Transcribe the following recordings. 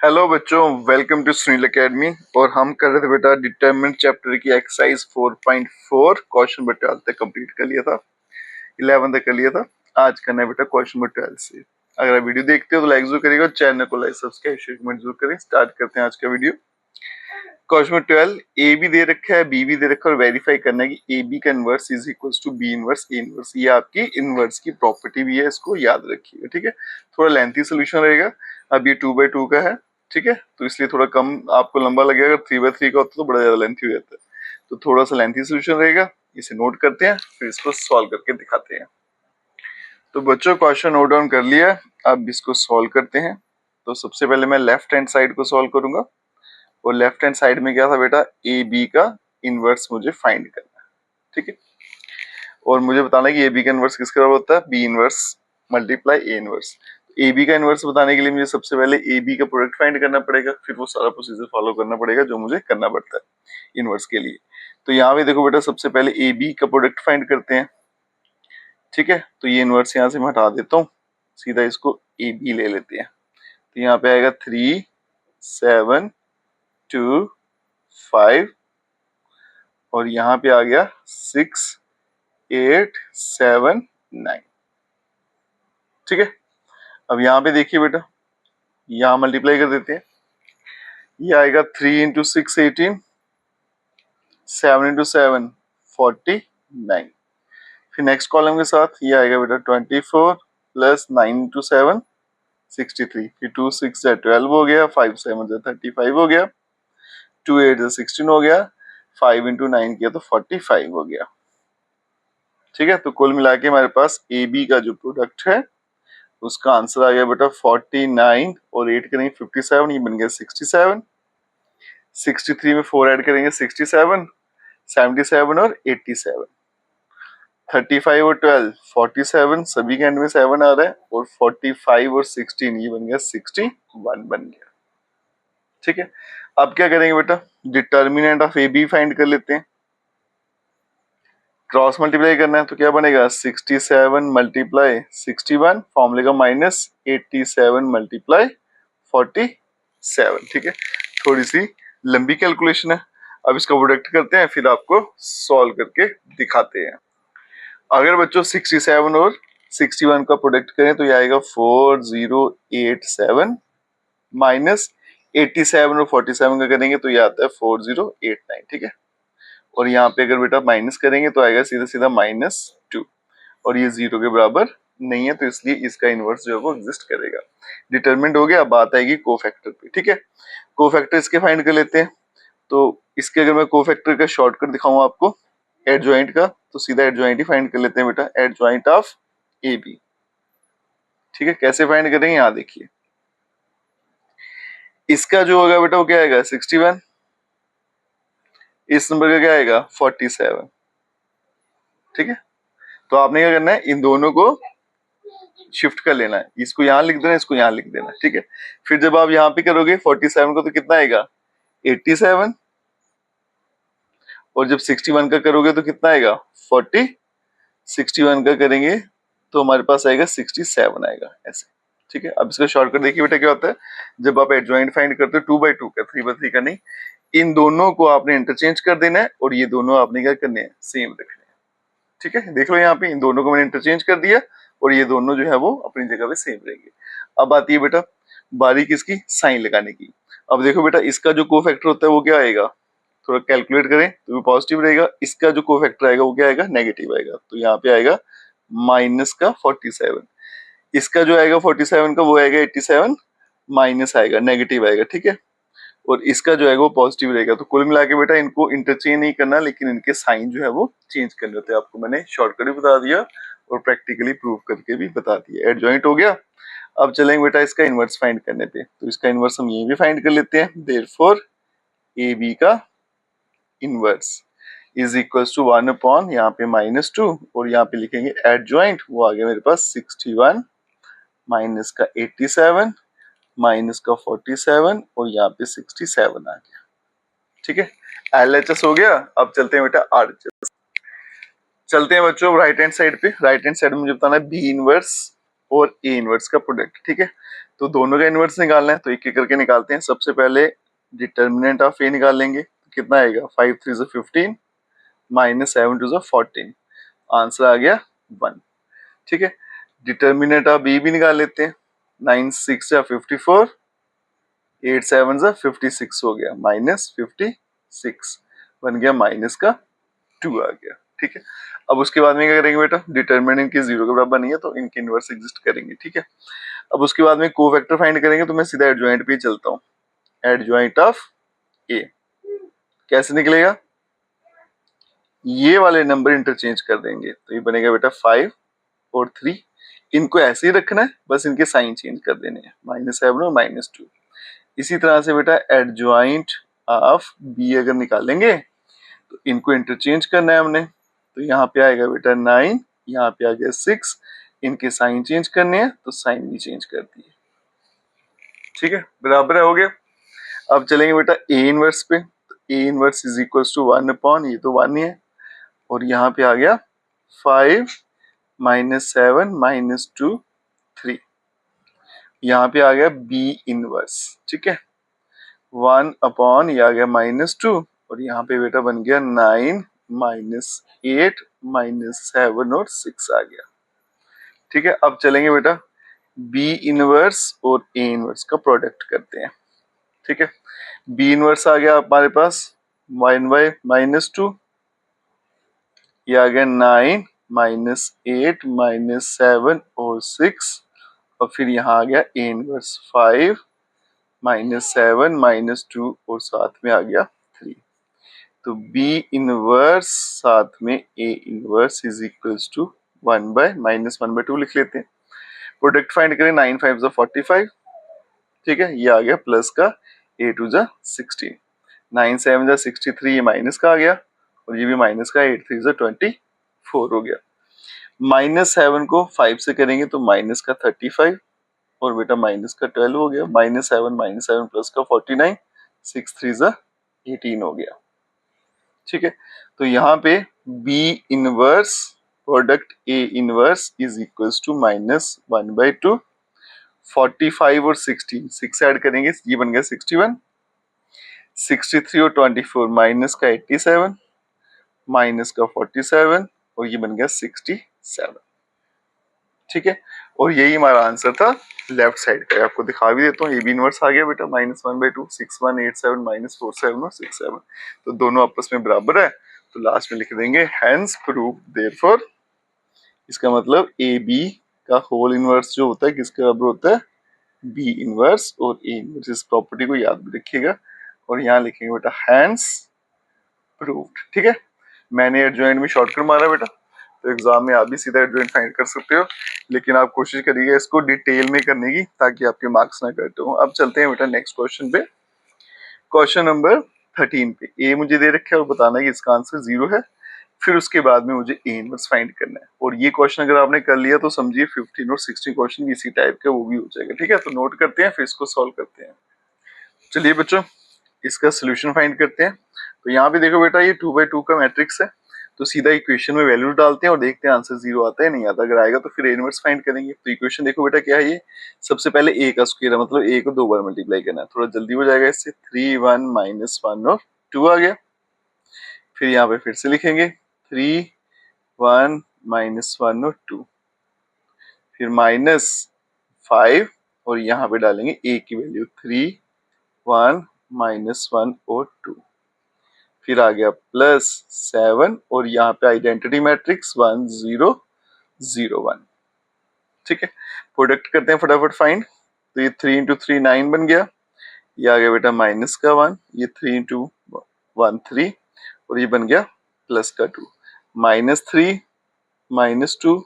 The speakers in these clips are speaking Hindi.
हेलो बच्चों, वेलकम टू सुनील एकेडमी। और हम कर रहे थे बेटा डिटरमिनेंट चैप्टर की एक्सरसाइज 4.4 क्वेश्चन नंबर 12 तक कंप्लीट कर लिया था, 11 तक कर लिया था। आज करना है बेटा क्वेश्चन नंबर 12 से। अगर आप वीडियो देखते हो तो लाइक जरूर करिएगा, चैनल को लाइक सब्सक्राइब शेयर कमेंट जरूर करें। स्टार्ट करते हैं आज का video. Question number 12, A B दे रखा है, बी भी दे रखा है और वेरीफाई करना है कि ए बी का inverse is equal to B inverse A inverse. ये आपकी इनवर्स की प्रॉपर्टी भी है, इसको याद रखिएगा। ठीक है, थोड़ा लेंथी सोल्यूशन रहेगा। अब ये 2/2 का है, ठीक है, तो इसलिए थोड़ा कम आपको लंबा लगेगा। अगर 3/3 का होता तो बड़ा ज्यादा लेंथी हो जाता है, तो थोड़ा सा लेंथी सोल्यूशन रहेगा। इसे नोट करते हैं, फिर इसको सॉल्व करके दिखाते हैं। तो बच्चों क्वेश्चन नोट डाउन कर लिया, अब इसको सॉल्व करते हैं। तो सबसे पहले मैं लेफ्ट हैंड साइड को सॉल्व करूंगा। और लेफ्ट हैंड साइड में क्या था बेटा, ए बी का इनवर्स मुझे फाइंड करना है। ठीक है, और मुझे बताना है कि ए बी का इनवर्स किसके बराबर होता है, B inverse multiply A inverse. A B का इनवर्स बताने के लिए मुझे सबसे पहले ए बी का प्रोडक्ट फाइंड करना पड़ेगा, फिर वो सारा प्रोसीजर फॉलो करना पड़ेगा जो मुझे करना पड़ता है इनवर्स के लिए। तो यहाँ पे देखो बेटा, सबसे पहले ए बी का प्रोडक्ट फाइंड करते हैं। ठीक है, तो ये इनवर्स यहाँ से मैं हटा देता हूँ, सीधा इसको ए बी ले लेते हैं। तो यहाँ पे आएगा 3 7 2 5 और यहाँ पे आ गया 6 8 7 9। ठीक है, अब यहाँ पे देखिए बेटा, यहाँ मल्टीप्लाई कर देते हैं। ये आएगा 3 इंटू 6 18, 7 इंटू 7 49। फिर नेक्स्ट कॉलम के साथ ये आएगा बेटा 24 प्लस 9 इंटू 7 63। फिर 2 6 से 12 हो गया, 5 7 से 35 हो गया, 2 8 से 16 हो गया, 5 इंटू 9 किया तो 45 हो गया। ठीक है, तो कुल मिला के हमारे पास ए बी का जो प्रोडक्ट है उसका आंसर आ गया बेटा 49 और 8 करेंगे 57, ये बन गया 67। 63 में 4 ऐड करेंगे 67, 77 और 87। 35 और 12 47, सभी के एंड में 7 आ रहा है, और 45 और 16 ये बन गया 61 बन गया। ठीक है, अब क्या करेंगे बेटा, determinant of A B find कर लेते हैं। क्रॉस मल्टीप्लाई करना है तो क्या बनेगा 67 मल्टीप्लाई 61, फॉर्मूले का माइनस 87 मल्टीप्लाई 47। ठीक है, थोड़ी सी लंबी कैलकुलेशन है। अब इसका प्रोडक्ट करते हैं, फिर आपको सॉल्व करके दिखाते हैं। अगर बच्चों 67 और 61 का प्रोडक्ट करें तो ये आएगा 4087 माइनस 87 और 47 का करेंगे तो ये आता है 4089। ठीक है, और यहाँ पे अगर बेटा माइनस करेंगे तो आएगा सीधा सीधा -2, और ये 0 के बराबर नहीं है, तो इसलिए इसका इनवर्स जो है वो एग्जिस्ट करेगा। डिटरमिनेंट हो गया, अब बात आएगी कोफैक्टर पे। ठीक है, कोफैक्टर इसके फाइंड कर लेते हैं। तो इसके अगर मैं कोफैक्टर का शॉर्टकट दिखाऊं आपको एडजॉइंट का, तो सीधा एडजॉइंट ही फाइंड कर लेते हैं बेटा, एडजॉइंट ऑफ ए बी। ठीक है, कैसे फाइंड करेंगे, यहाँ देखिए, इसका जो होगा बेटा वो क्या आएगा 61, इस नंबर का क्या आएगा 47। ठीक है, तो आपने क्या करना है, इन दोनों को शिफ्ट कर लेना है, इसको यहाँ लिख देना, इसको यहाँ लिख देना। ठीक है, फिर जब आप यहाँ पे करोगे 47 को तो कितना आएगा 87, और जब 61 का करोगे तो कितना आएगा 40, 61 का करेंगे तो हमारे पास आएगा 67 आएगा ऐसे। ठीक है, अब इसका शॉर्टकट देखिए बेटा क्या होता है, जब आप एडजॉइंट फाइंड करते हो 2/2 का, 3/3 का नहीं, इन दोनों को आपने इंटरचेंज कर देना है और ये दोनों आपने क्या करने हैं, सेम रखने हैं। ठीक है, देख लो यहाँ पे इन दोनों को मैंने इंटरचेंज कर दिया और ये दोनों जो है वो अपनी जगह पे सेम रहेंगे। अब आती है बेटा बारी किसकी, साइन लगाने की। अब देखो बेटा, इसका जो कोफैक्टर होता है वो क्या आएगा, थोड़ा कैलकुलेट करें तो पॉजिटिव रहेगा, इसका जो कोफैक्टर आएगा वो क्या आएगा, नेगेटिव आएगा। तो यहाँ पे आएगा माइनस का 47, इसका जो आएगा 47 का वो आएगा 87, माइनस आएगा, नेगेटिव आएगा। ठीक है, और इसका जो है वो पॉजिटिव रहेगा। तो कुल मिला के बेटा इनको इंटरचेंज नहीं करना, लेकिन इनके साइन जो है वो चेंज करने होते हैं। आपको मैंने शॉर्टकट भी बता दिया और प्रैक्टिकली प्रूव करके भी बता दिया। एडजॉइंट हो गया, अब चलेंगे बेटा इसका इनवर्स फाइंड करने पे। तो इसका इनवर्स हम ये भी फाइंड कर लेते हैं। देयरफॉर ए बी का inverse is equal to 1 upon यहाँ पे -2, और यहाँ पे लिखेंगे एडजॉइंट, वो आ गया मेरे पास 61 माइनस का 87 माइनस का 47 और यहाँ पे 67 आ गया। ठीक है, LHS हो गया। अब चलते हैं बेटा RHS। चलते हैं बच्चों राइट हैंड साइड पे। राइट हैंड साइड में मुझे बताना है बी इनवर्स और ए इनवर्स का प्रोडक्ट। ठीक है, तो दोनों का इनवर्स निकालना है तो एक एक करके निकालते हैं। सबसे पहले डिटर्मिनेंट ऑफ ए निकाल लेंगे, कितना आएगा 5 3 = 15 माइनस 7 2 = 14, आंसर आ गया 1। ठीक है, डिटर्मिनेंट ऑफ बी भी निकाल लेते हैं। 9 6 = 54, 8 7 = 56 हो गया, माइनस 56 बन गया, माइनस का 2 आ गया। ठीक है, अब उसके बाद में क्या करेंगे बेटा, डिटर्मिनेंट के 0 के बराबर नहीं है तो इनके इनवर्स एग्जिस्ट करेंगे। ठीक है, अब उसके बाद में कोफैक्टर फाइंड करेंगे तो मैं सीधा एडजॉइंट पे ही चलता हूँ। एडजॉइंट ऑफ ए कैसे निकलेगा, ये वाले नंबर इंटरचेंज कर देंगे तो ये बनेगा बेटा 5 और 3, इनको ऐसे ही रखना है, बस इनके साइन चेंज कर देने हैं, -7 और -2। इसी तरह से बेटा एडजॉइंट ऑफ बी अगर निकालेंगे तो इनको इंटरचेंज करना है हमने, तो यहाँ पे आएगा बेटा 9, यहाँ पे आ गया 6, इनके साइन चेंज करने हैं तो साइन भी चेंज कर दिए। ठीक है, बराबर है, हो गया। अब चलेंगे बेटा ए इनवर्स पे, तो A inverse is equal to 1 upon, ये तो 1 ही है, और यहाँ पे आ गया 5 -7 -2 3, यहाँ पे आ गया बी इनवर्स। ठीक है, 1 अपॉन ये आ गया -2, और यहाँ पे बेटा बन गया 9 -8 -7 और 6 आ गया। ठीक है, अब चलेंगे बेटा बी इनवर्स और ए इनवर्स का प्रोडक्ट करते हैं। ठीक है, बी इनवर्स आ गया हमारे पास 1 बाय -2, ये आ गया 9 -8 -7 और 6, और फिर यहाँ आ गया ए इनवर्स 5 -7 -2 और साथ में आ गया 3। तो बी इनवर्स साथ में A inverse is equals to 1 by -1/2 लिख लेते हैं। प्रोडक्ट फाइंड करें, 9 5 = 45। ठीक है, ये आ गया प्लस का, 8 2 = 16, 9 7 = 63, ये माइनस का आ गया, और ये भी माइनस का, 8 3 = 24 हो गया। -7 को 5 से करेंगे तो माइनस का 35, और बेटा माइनस का 12 हो गया, -7 प्लस का 49, 6 3 = 18 हो गया। ठीक है, तो यहाँ पे B inverse product A inverse is equals to -1/2, 45 और 16, 6 ऐड करेंगे ये बन गया 61, 63 और 24 माइनस का 87, माइनस का 47, और ये बन गया 67। ठीक है, और यही हमारा आंसर था लेफ्ट साइड का। आपको दिखा भी देता हूँ, ये भी इनवर्स आ गया बेटा, -1/2, 6187 -47 और 67, तो दोनों आपस में बराबर है, तो लास्ट में लिख देंगे हेंस प्रूव देयरफॉर। इसका मतलब ए बी का होल इनवर्स जो होता है किसके बराबर होता है, बी इनवर्स और ए इनवर्स। इस प्रॉपर्टी को याद भी रखिएगा, और यहाँ लिखेंगे बेटा हेंस प्रूव्ड। ठीक है, मैंने एडजॉइंट में शॉर्टकट मारा बेटा, तो एग्जाम में आप भी सीधा एडजॉइंट फाइंड कर सकते हो, लेकिन आप कोशिश करिएगा इसको डिटेल में करने की ताकि आपके मार्क्स ना कट हो। अब चलते हैं बेटा नेक्स्ट क्वेश्चन पे, क्वेश्चन नंबर 13 पे। ए मुझे दे रखा है और बताना है कि इसका आंसर 0 है, फिर उसके बाद में मुझे ए इनवर्स फाइंड करना है, और ये क्वेश्चन अगर आपने कर लिया तो समझिए 15 और 16 क्वेश्चन इसी टाइप का वो भी हो जाएगा। ठीक है, तो नोट करते हैं फिर इसको सॉल्व करते हैं। चलिए बच्चों, इसका सोल्यूशन फाइंड करते हैं। तो यहाँ पे देखो बेटा, ये 2/2 का मैट्रिक्स है, तो सीधा इक्वेशन में वैल्यू डालते हैं और देखते हैं आंसर 0 आता है नहीं आता। अगर आएगा तो फिर ए इनवर्स फाइंड करेंगे। तो इक्वेशन देखो बेटा क्या है, ये सबसे पहले ए का स्क्वायर है, मतलब ए को 2 बार मल्टीप्लाई करना है, थोड़ा जल्दी हो जाएगा इससे। 3 1 -1 और 2 आ गया, फिर यहाँ पे फिर से लिखेंगे 3 1 -1 और 2, फिर -5, और यहाँ पे डालेंगे ए की वैल्यू 3 1 -1 और 2, फिर आ गया +7, और यहाँ पे आइडेंटिटी मैट्रिक्स 1 0 0 1। ठीक है, प्रोडक्ट करते हैं फटाफट फाइंड। तो ये 3 × 3 9 बन गया, ये आ गया बेटा माइनस का 1, ये 3 × 1 3, और ये बन गया प्लस का 2, -3 -2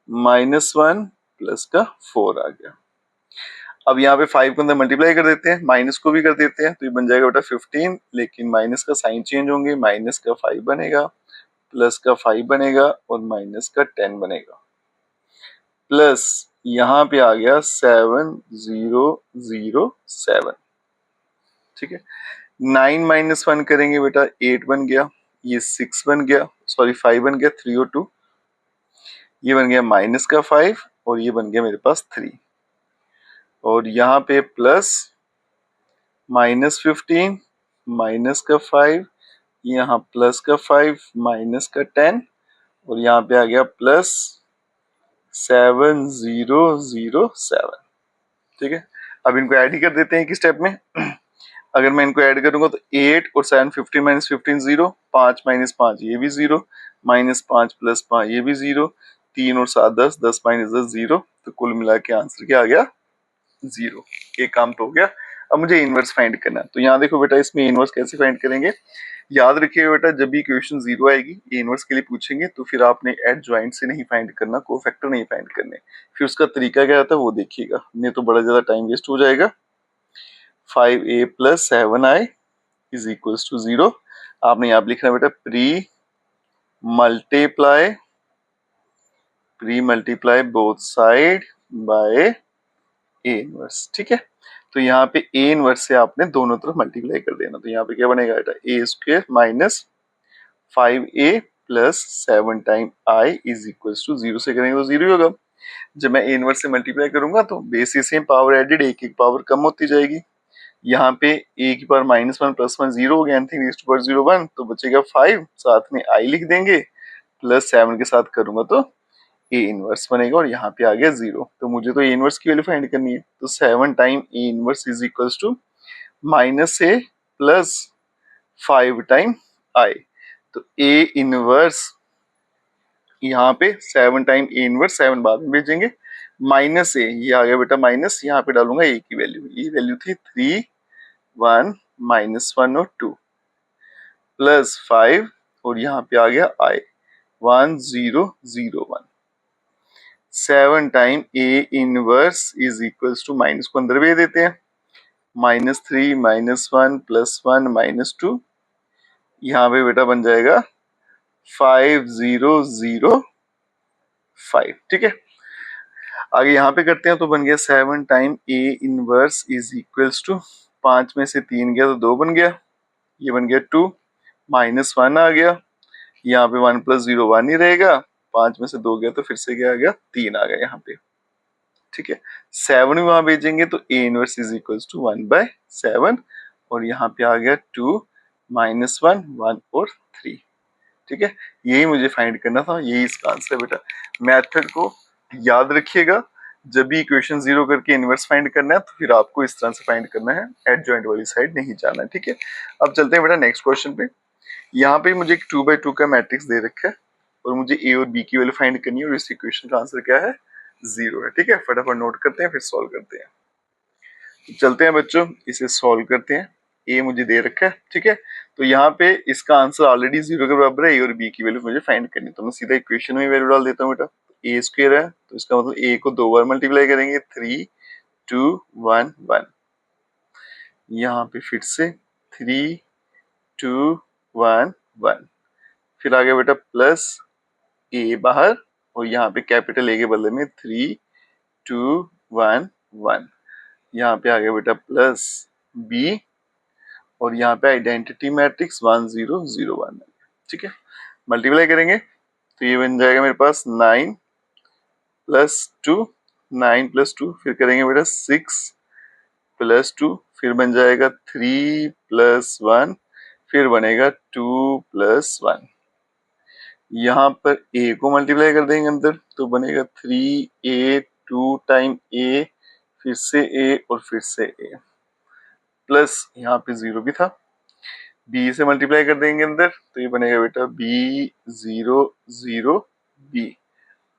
-1 प्लस का 4 आ गया। अब यहाँ पे 5 को अंदर मल्टीप्लाई कर देते हैं, माइनस को भी कर देते हैं, तो ये बन जाएगा बेटा 15, लेकिन माइनस का साइन चेंज होंगे, माइनस का 5 बनेगा, प्लस का 5 बनेगा, और माइनस का 10 बनेगा, प्लस यहाँ पे आ गया 7 0 0 7। ठीक है, 9 -1 करेंगे बेटा 8 बन गया, ये 6 बन गया, सॉरी 5 बन गया, 3 और 2, ये बन गया माइनस का 5, और ये बन गया मेरे पास 3, और यहाँ पे प्लस -15 माइनस का 5, यहाँ प्लस का 5 माइनस का 10 और यहाँ पे आ गया प्लस 7007। ठीक है, अब इनको ऐड ही कर देते हैं कि स्टेप में। अगर मैं इनको ऐड करूंगा तो 8 और 7 15 माइनस 15 0, 5 माइनस 5 ये भी 0, -5 प्लस 5 ये भी 0, 3 और 7 10, 10 माइनस 10 0, तो कुल मिला के आंसर क्या आ गया 0। ये काम तो हो गया। अब मुझे इनवर्स फाइंड करना है, तो यहाँ देखो बेटा इसमें इनवर्स कैसे फाइंड करेंगे। याद रखिएगा बेटा, जब भी इक्वेशन 0 आएगी इनवर्स के लिए पूछेंगे तो फिर आपने एडजॉइंट से नहीं फाइंड करना, कोफैक्टर नहीं फाइंड करने। फिर उसका तरीका क्या रहता है वो देखिएगा, नहीं तो बड़ा ज्यादा टाइम वेस्ट हो जाएगा। 5a plus 7i is equals to 0। आपने यहाँ पे लिखना है बेटा pre multiply both side by A inverse. ठीक है, तो यहाँ पे ए इनवर्स से आपने दोनों तरफ मल्टीप्लाई कर देना, तो यहाँ पे क्या बनेगा बेटा a square minus 5a plus 7 time i is equals to 0 से करेंगे तो 0 ही होगा। जब मैं ए इनवर्स से मल्टीप्लाई करूंगा तो बेसिस सेम पावर एडेड, एक एक पावर कम होती जाएगी। यहाँ पे a की पावर -1 प्लस 1 0 हो गया, एनीथिंग रेज़्ड टू पावर 0 1, तो बचेगा 5, साथ में i लिख देंगे, प्लस 7 के साथ करूंगा तो a इनवर्स बनेगा और यहाँ पे आ गया 0। तो मुझे तो a इनवर्स की वैल्यू फाइंड करनी है, तो 7 time a inverse is equals to -a plus 5 time i। तो a इनवर्स यहाँ पे 7 टाइम a इनवर्स, 7 बाद में भेजेंगे, माइनस a ये आ गया बेटा माइनस, यहाँ पे डालूंगा a की वैल्यू, ये वैल्यू थी 3 1 -1 और 2 प्लस 5 और यहाँ पे आ गया i 1001। 7 time a inverse is equals to, minus को अंदर भेज देते हैं, -3 -1 +1 -2, यहाँ पे बेटा बन जाएगा 5005। ठीक है, आगे यहाँ पे करते हैं तो बन गया 7 time a inverse is equals to, 5 में से 3 गया तो 2 बन गया, ये बन गया 2, -1 आ गया, यहाँ पे 1 + 0 1 ही रहेगा, 5 में से 2 गया तो फिर से क्या आ गया 3 आ गया यहाँ पे। ठीक है, 7 भी वहां भेजेंगे तो a inverse is equals to 1/7 और यहाँ पे आ गया 2 -1 1 और 3। ठीक है, यही मुझे फाइंड करना था, यही इसका आंसर है बेटा। मेथड को याद रखिएगा, जब भी इक्वेशन 0 करके इनवर्स फाइंड करना है तो फिर आपको इस तरह से फाइंड करना है, एडजॉइंट वाली साइड नहीं जाना है। ठीक है, अब चलते हैं बेटा नेक्स्ट क्वेश्चन पे। यहाँ पे मुझे एक 2/2 का मैट्रिक्स दे रखा है और मुझे ए और बी की वैल्यू फाइंड करनी है और इस इक्वेशन का आंसर क्या है 0 है। ठीक है, फटाफट नोट करते हैं फिर सॉल्व करते हैं। तो चलते हैं बच्चों, इसे सॉल्व करते हैं। ए मुझे दे रखा है, ठीक है, तो यहाँ पे इसका आंसर ऑलरेडी 0 के बराबर है, ए और बी की वैल्यू मुझे फाइंड करनी है, तो मैं सीधा इक्वेशन में वैल्यू डाल देता हूँ बेटा। ए स्क्वायर है तो इसका मतलब ए को 2 बार मल्टीप्लाई करेंगे, 3 2 1 1, यहाँ पे फिर से 3 2 1 1, फिर आ गया बेटा प्लस ए बाहर और यहाँ पे कैपिटल ए के बदले में 3 2 1 1, यहाँ पे आ गया बेटा प्लस बी और यहाँ पे आइडेंटिटी मैट्रिक्स 1 0 0 1। ठीक है, मल्टीप्लाई करेंगे तो ये बन जाएगा मेरे पास 9 + 2, 9 + 2, फिर करेंगे बेटा 6 + 2, फिर बन जाएगा 3 + 1, फिर बनेगा 2 + 1। यहाँ पर a को मल्टीप्लाई कर देंगे अंदर तो बनेगा 3a 2 टाइम a, फिर से a और फिर से a, प्लस यहाँ पे 0 भी था, b से मल्टीप्लाई कर देंगे अंदर तो ये बनेगा बेटा b 0 0 b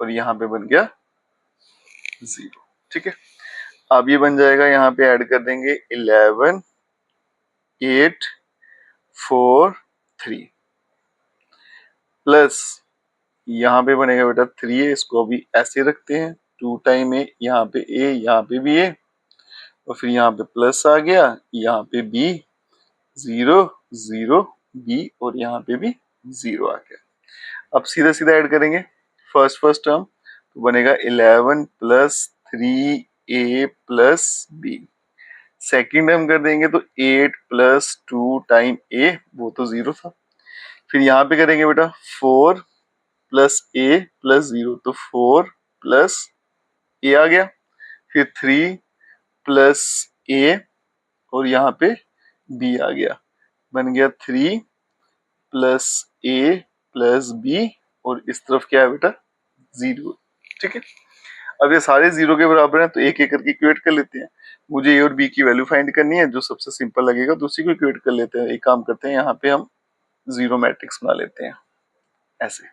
और यहाँ पे बन गया 0। ठीक है, अब ये बन जाएगा, यहाँ पे ऐड कर देंगे 11 8 4 3 प्लस यहाँ पे बनेगा बेटा 3a, इसको अभी ऐसे रखते हैं, 2 टाइम a, यहाँ पे a, यहाँ पे भी a और फिर यहाँ पे प्लस आ गया, यहाँ पे b 0 0 b और यहाँ पे भी 0 आ गया। अब सीधा सीधा ऐड करेंगे फर्स्ट टर्म तो बनेगा 11 + 3a + b, सेकेंड टर्म कर देंगे तो 8 + 2 टाइम a, वो तो 0 था, फिर यहाँ पे करेंगे बेटा 4 + a + 0 तो 4 + a आ गया, फिर 3 प्लस ए और यहाँ पे बी आ गया, बन गया 3 प्लस ए प्लस बी और इस तरफ क्या है बेटा 0। ठीक है, अब ये सारे 0 के बराबर हैं तो एक एक करके इक्वेट कर लेते हैं। मुझे ए और बी की वैल्यू फाइंड करनी है, जो सबसे सिंपल लगेगा तो उसी को इक्वेट कर लेते हैं। एक काम करते हैं, यहाँ पे हम 0 मैट्रिक्स बना लेते हैं ऐसे।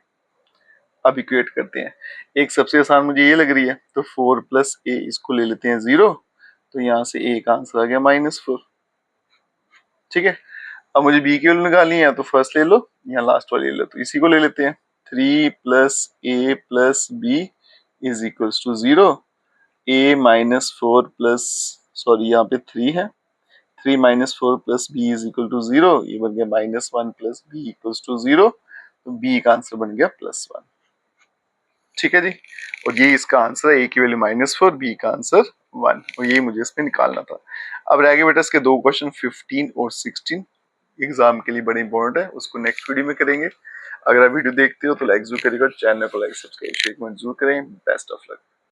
अब इक्वेट करते हैं, एक सबसे आसान मुझे ये लग रही है तो 4 प्लस ए इसको ले लेते हैं 0, तो यहाँ से ए का आंसर आ गया -4। ठीक है, अब मुझे बी की वैल्यू निकालनी है तो फर्स्ट ले लो, यहाँ लास्ट वाली ले लो, तो इसी को ले लेते हैं। 3 plus A plus B is equals to 0, A -4 plus sorry यहाँ पे 3 है, 3 -4 plus B is equal to 0, ये बन गया -1 प्लस बी इक्वल्स टू 0, तो बी का आंसर बन गया +1। ठीक है जी, और ये इसका आंसर है, ए की वैल्यू -4, बी का आंसर 1, और यही मुझे इसमें निकालना था। अब रह गए बेटा इसके दो क्वेश्चन 15 और 16, एग्जाम के लिए बड़े इंपॉर्टेंट है, उसको नेक्स्ट वीडियो में करेंगे। अगर आप वीडियो देखते हो तो लाइक जरूर करिएगा, चैनल को लाइक सब्सक्राइब शेयर कमेंट जरूर करें। Best of luck.